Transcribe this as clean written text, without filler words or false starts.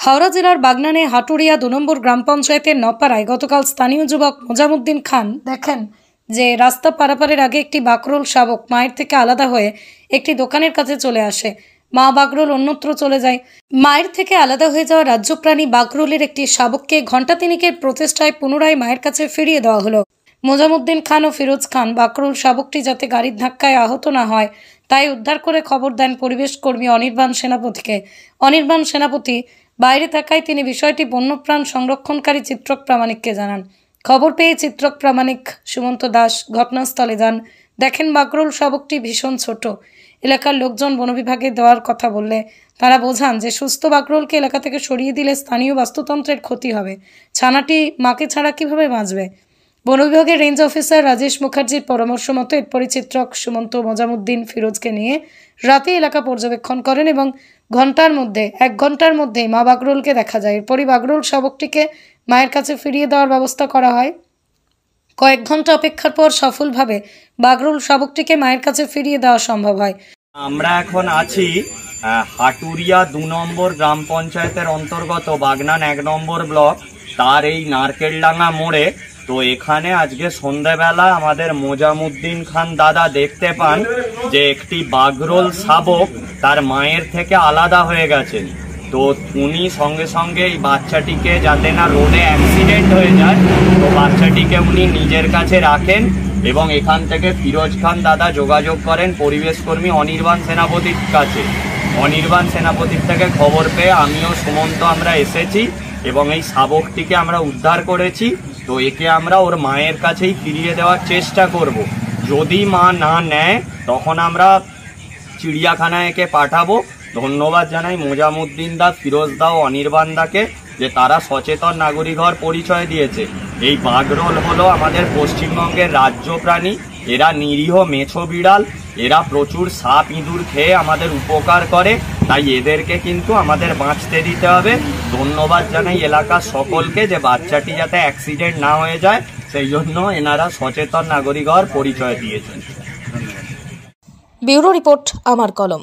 হাওড়া জেলার বাগনানে হাটুরিয়া 2 নম্বর গ্রাম পঞ্চায়েতের নপাড়ায় গতকাল স্থানীয় যুবক মোজামুদ্দিন খান দেখেন যে রাস্তা পারাপারের আগে একটি বাকরোল শাবক মায়ের থেকে আলাদা হয়ে একটি দোকানের কাছে চলে আসে। মা বাকরোল অন্যত্র চলে যায়। মায়ের থেকে আলাদা হয়ে যাওয়া রাজ্য প্রাণী বাকরোলের একটি শাবককে ঘণ্টা তিনেকের প্রচেষ্টায় পুনরায় মায়ের কাছে ফিরিয়ে দেওয়া হলো। মোজামুদ্দিন খান ও ফিরোজ খান বাকরোল শাবকটি যাতে গাড়ির ধাক্কায় আহত না হয় তাই উদ্ধার করে খবর দেন পরিবেশ কর্মী অনির্বাণ সেনাপতিকে। অনির্বাণ সেনাপতি বাইরে থাকায় তিনি বিষয়টি বন্যপ্রাণ সংরক্ষণকারী চিত্রক প্রামাণিককে জানান। খবর পেয়ে চিত্রক প্রামাণিক সুমন্ত দাস ঘটনাস্থলে যান। দেখেন বাকরোল শাবকটি ভীষণ ছোট। এলাকার লোকজন বন বিভাগে দেওয়ার কথা বললে তারা বোঝান যে সুস্থ বাকরোলকে এলাকা থেকে সরিয়ে দিলে স্থানীয় বাস্তুতন্ত্রের ক্ষতি হবে। ছানাটি মাকে ছাড়া কিভাবে বাঁচবে? বন বিভাগের রেঞ্জ অফিসার রাজেশ মুখার্জির পরামর্শ মতো এরপরই চিত্রক সুমন্ত মোজামুদ্দিন ফিরোজকে নিয়ে রাতে এলাকা পর্যবেক্ষণ করেন এবং এক ঘন্টার মধ্যেই মা বাকরোলকে দেখা যায়। এরপরই বাকরোল শাবকটিকে মায়ের কাছে ফিরিয়ে দেওয়ার ব্যবস্থা করা হয়। কয়েক ঘন্টা অপেক্ষার পর সফলভাবে বাকরোল শাবকটিকে মায়ের কাছে ফিরিয়ে দেওয়া সম্ভব হয়। আমরা এখন আছি হাটুরিয়া 2 নম্বর গ্রাম পঞ্চায়েতের অন্তর্গত বাগনান 1 নম্বর ব্লক, তার এই নারকেলডাঙ্গা মোড়ে। তো এখানে আজকে সন্ধ্যাবেলা আমাদের মোজামুদ্দিন খান দাদা দেখতে পান যে একটি বাকরোল শাবক তার মায়ের থেকে আলাদা হয়ে গেছেন। তো উনি সঙ্গে সঙ্গে এই বাচ্চাটিকে যাতে না রোডে অ্যাক্সিডেন্ট হয়ে যায়, তো বাচ্চাটিকে উনি নিজের কাছে রাখেন এবং এখান থেকে ফিরোজ খান দাদা যোগাযোগ করেন পরিবেশ কর্মী অনির্বাণ সেনাপতির কাছে। অনির্বাণ সেনাপতির থেকে খবর পেয়ে আমিও সুমন্ত আমরা এসেছি এবং এই শাবকটিকে আমরা উদ্ধার করেছি। তো একে আমরা ওর মায়ের কাছেই ফিরিয়ে দেওয়ার চেষ্টা করব। যদি মা না নেয় তখন আমরা চিড়িয়াখানায় একে পাঠাবো। ধন্যবাদ জানাই মোজামুদ্দিন দা, ফিরোজ দা ও অনির্বাণ দাকে যে তারা সচেতন নাগরিক হওয়ার পরিচয় দিয়েছে। এই বাকরোল হলো আমাদের পশ্চিমবঙ্গের রাজ্য প্রাণী। এরা নিরীহ মেছো বিড়াল, এরা প্রচুর সাপ ইঁদুর খেয়ে আমাদের উপকার করে, তাই এদেরকে কিন্তু আমাদের বাঁচতে দিতে হবে। ধন্যবাদ জানাই এলাকার সকলকে যে বাচ্চাটি যাতে অ্যাক্সিডেন্ট না হয়ে যায় সেই জন্য এনারা সচেতন নাগরিক হওয়ার পরিচয় দিয়েছেন। ব্যুরো রিপোর্ট, আমার কলম।